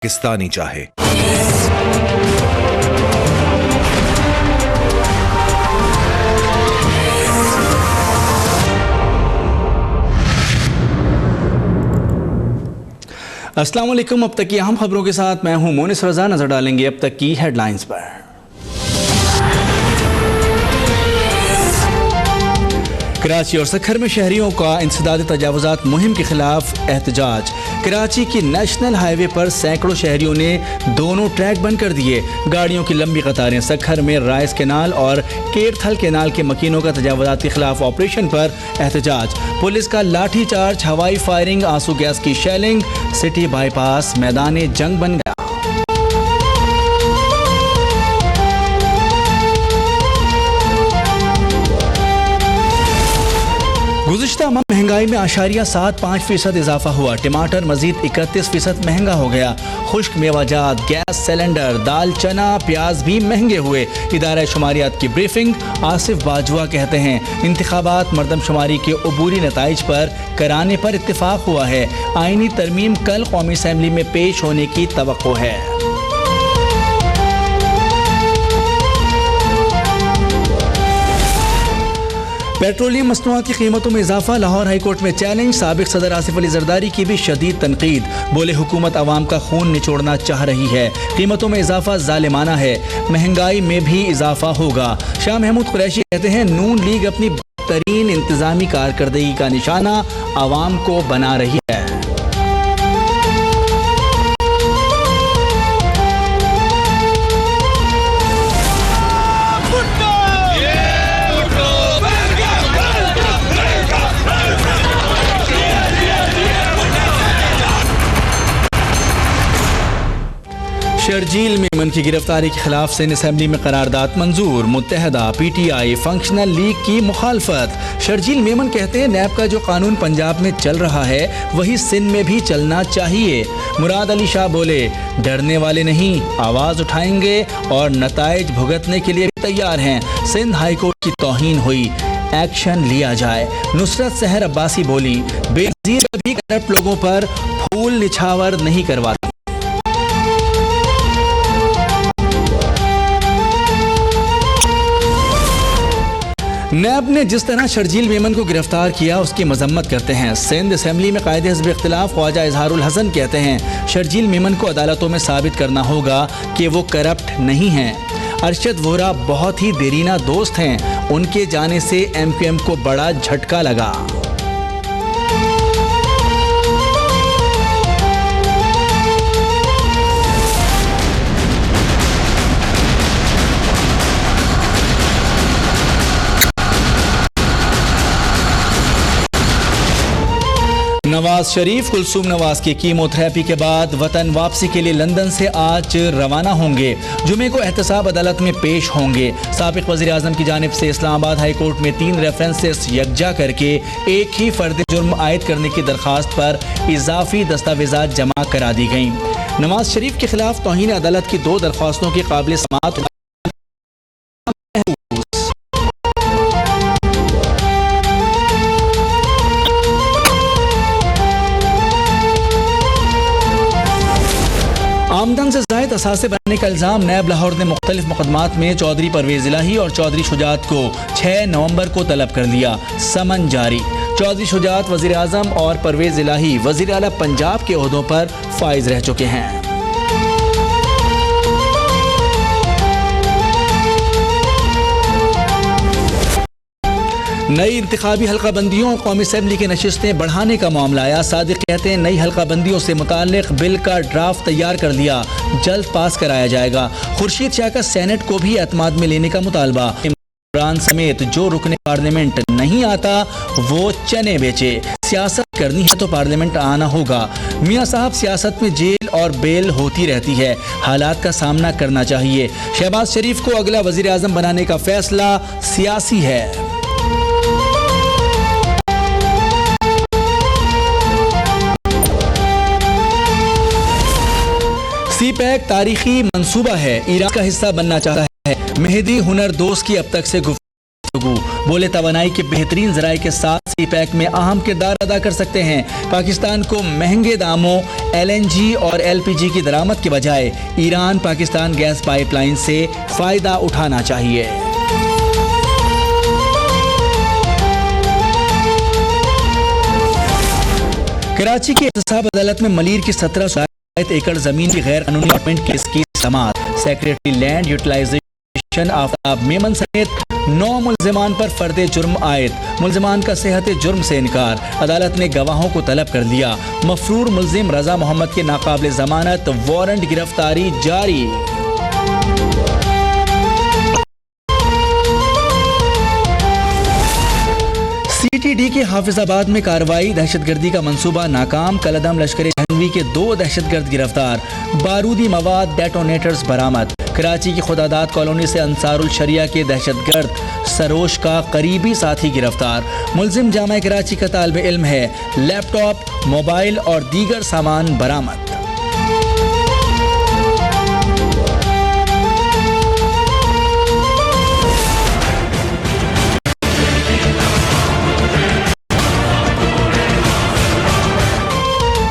पाकिस्तानी चाहे। अस्सलाम वालेकुम। अब तक की अहम खबरों के साथ मैं हूं मोनिस रजा। नजर डालेंगे अब तक की हेडलाइंस पर। कराची और सखर में शहरियों का इंसदाद तजावुजात मुहिम के खिलाफ एहतजाज। कराची की नेशनल हाईवे पर सैकड़ों शहरियों ने दोनों ट्रैक बंद कर दिए। गाड़ियों की लंबी कतारें। सखर में राइस केनाल और केरथल केनाल के मकीनों का तजावुजात के खिलाफ ऑपरेशन पर एहतजाज। पुलिस का लाठी चार्ज, हवाई फायरिंग, आंसू गैस की शेलिंग। सिटी बाईपास मैदान जंग बन गया। गुज़िश्ता माह महंगाई में 8.75% इजाफा हुआ। टमाटर मजीद 31% महंगा हो गया। खुश्क मेवाजात, गैस सिलेंडर, दाल, चना, प्याज भी महंगे हुए। इदारा शुमारियात की ब्रीफिंग। आसिफ बाजवा कहते हैं इंतखाबात मरदमशुमारी के अबूरी नताइज पर कराने पर इत्तेफाक हुआ है। आईनी तरमीम कल कौमी असम्बली में पेश होने की तवक्को है। पेट्रोलियम मसनूआत की कीमतों में इजाफा। लाहौर हाईकोर्ट में चैलेंज। साबिक सदर आसिफ अली जरदारी की भी शदीद तनकीद। बोले हुकूमत अवाम का खून निचोड़ना चाह रही है। कीमतों में इजाफा जालिमाना है। महंगाई में भी इजाफा होगा। शाह महमूद कुरैशी कहते हैं नून लीग अपनी बेहतरीन इंतजामी कारकर्दगी का निशाना अवाम को बना रही है। शर्जील मेमन की गिरफ्तारी के खिलाफ सिंध असम्बली में करारदाद मंजूर। मुत्तहदा PTI फंक्शनल लीग की मुखालफत। शर्जील मेमन कहते हैं नैब का जो कानून पंजाब में चल रहा है वही सिंध में भी चलना चाहिए। मुराद अली शाह बोले डरने वाले नहीं, आवाज उठाएंगे और नताइज भुगतने के लिए भी तैयार हैं। सिंध हाईकोर्ट की तौहीन हुई, एक्शन लिया जाए। नुसरत सहर अब्बासी बोली बेनज़ीर भी करप्ट लोगों पर फूल निछावर नहीं करवाते। नैब ने जिस तरह शर्जील मेमन को गिरफ्तार किया उसकी मजम्मत करते हैं। सिंध असम्बली में कायदे हिज़्ब इख्तिलाफ ख्वाजा इजहारुल हसन कहते हैं शर्जील मेमन को अदालतों में साबित करना होगा कि वो करप्ट नहीं हैं। अरशद वोहरा बहुत ही देरीना दोस्त हैं। उनके जाने से MQM को बड़ा झटका लगा। नवाज शरीफ कुलसूम नवाज की कीमोथेरेपी के बाद वतन वापसी के लिए लंदन से आज रवाना होंगे। जुमे को एहतसाब अदालत में पेश होंगे। साबिक वज़ीर आज़म की जानिब से इस्लामाबाद हाई कोर्ट में 3 रेफरेंसेस यकजा करके एक ही फर्द जुर्म आयद करने की दरख्वास्त पर इजाफी दस्तावेजात जमा करा दी गई। नवाज शरीफ के खिलाफ तौहीन अदालत की 2 दरख्वास्तों की काबिल समाअत। आमदन से ज़ायद असासे बनने का इल्ज़ाम। नैब लाहौर ने मुख्तलिफ मुकदमात में चौधरी परवेज़ इलाही और चौधरी शुजात को 6 नवंबर को तलब कर लिया। समन जारी। चौधरी शुजात वज़ीर आज़म और परवेज़ इलाही वज़ीर आला पंजाब के ओहदों पर फाइज रह चुके हैं। नई इंतखाबी हल्का बंदियों और कौमी असम्बली की नशिस्तें बढ़ाने का मामला आया। सादिक कहते हैं नई हल्का बंदियों से मुताल्लिक बिल का ड्राफ्ट तैयार कर लिया, जल्द पास कराया जाएगा। खुर्शीद शाह का सेनेट को भी एतमाद में लेने का मुतालबा। इमरान समेत जो रुकने पार्लियामेंट नहीं आता वो चने बेचे। सियासत करनी है तो पार्लियामेंट आना होगा। मियाँ साहब सियासत में जेल और बेल होती रहती है, हालात का सामना करना चाहिए। शहबाज शरीफ को अगला वज़ीर आज़म बनाने का फैसला सियासी है। CPEC तारीखी मंसूबा है, ईरान का हिस्सा बनना चाहता है। मेहदी हुनर दोस्त की अब तक से गुफ्तगू। बोले तवानाई के बेहतरीन ज़राए के साथ पैक में अहम किरदार अदा कर सकते हैं। पाकिस्तान को महंगे दामों LNG और LPG की दरामद के बजाय ईरान पाकिस्तान गैस पाइपलाइन से फायदा उठाना चाहिए। कराची की एहतसाब अदालत में मलीर की 17 एकड़ जमीन की गैर कानूनी अलॉटमेंट केस की समाअत। Secretary land utilization Aftab Memon समेत 9 मुल्जिमान पर फर्दे जुर्म आयद। मुल्जिमान का सेहत जुर्म से इनकार। अदालत ने गवाहों को तलब कर लिया। मफरूर मुल्जिम रजा मोहम्मद के नाकाबिल जमानत वारंट गिरफ्तारी जारी। CTD के हाफिजाबाद में कार्रवाई। दहशतगर्दी का मंसूबा नाकाम। कलदम लश्कर-ए-जहनवी के 2 दहशतगर्द गिरफ्तार। बारूदी मवाद डेटोनेटर्स बरामद। कराची की खुदादाद कॉलोनी से अंसारुल शरिया के दहशतगर्द सरोश का करीबी साथी गिरफ्तार। मुल्जिम जामा कराची का तालिब इल्म है। लैपटॉप, मोबाइल और दीगर सामान बरामद।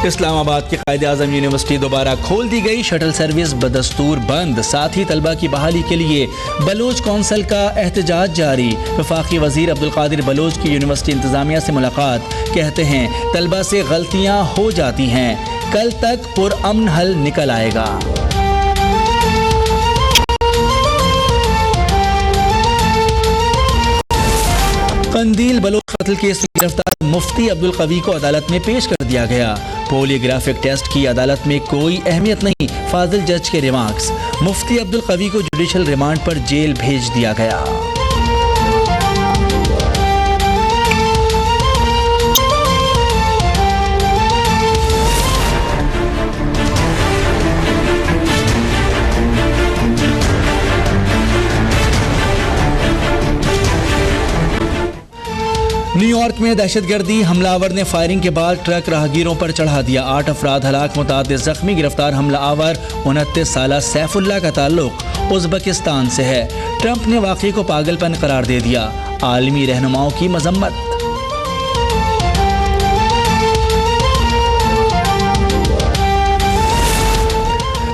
इस्लामाबाद की कायद-ए-आज़म यूनिवर्सिटी दोबारा खोल दी गई। शटल सर्विस बदस्तूर बंद। साथ ही तलबा की बहाली के लिए बलोच कौंसिल का एहतजाज जारी। वफाकी वजीर अब्दुल कादिर बलोच की यूनिवर्सिटी इंतजामिया से मुलाकात। कहते हैं तलबा से गलतियां हो जाती हैं, कल तक पुरअमन हल निकल आएगा। कंदील बलोच कत्ल केस में गिरफ्तार मुफ्ती अब्दुल कवी को अदालत में पेश कर दिया गया। पोलियोग्राफिक टेस्ट की अदालत में कोई अहमियत नहीं, फाजिल जज के रिमार्क्स। मुफ्ती अब्दुल कवी को जुडिशल रिमांड पर जेल भेज दिया गया। न्यूयॉर्क में दहशतगर्दी। हमलावर ने फायरिंग के बाद ट्रक राहगीरों पर चढ़ा दिया। 8 अफराद हलाक, मुतादिद जख्मी। गिरफ्तार हमलावर 29 साला सैफुल्लाह का ताल्लुक उज़्बेकिस्तान से है। ट्रंप ने वाक़े को पागलपन करार दे दिया। आलमी रहनुमाओं की मजम्मत।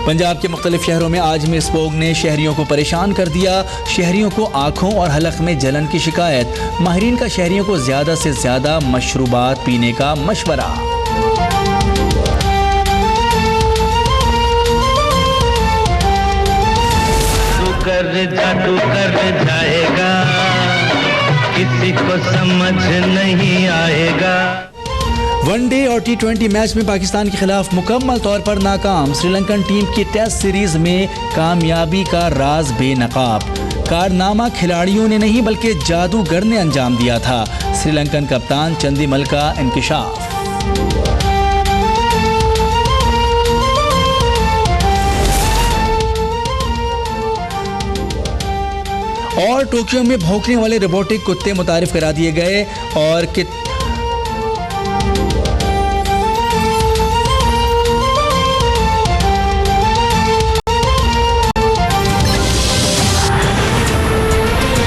पंजाब के मुख्तलिफ शहरों में आजमी स्पोग ने शहरियों को परेशान कर दिया। शहरियों को आँखों और हलक में जलन की शिकायत। माहिरीन का शहरियों को ज़्यादा से ज़्यादा मशरूबात पीने का मशवरा। जादू कर जाएगा, किसी को समझ नहीं आएगा। वनडे और T20 मैच में पाकिस्तान के खिलाफ मुकम्मल तौर पर नाकाम। श्रीलंकन टीम की टेस्ट सीरीज में कामयाबी का राज बेनकाब। कारनामा खिलाड़ियों ने नहीं बल्कि जादूगर ने अंजाम दिया था। श्रीलंकन कप्तान चंदीमल का इंकिशाफ। और टोक्यो में भौंकने वाले रोबोटिक कुत्ते मुतारिफ करा दिए गए और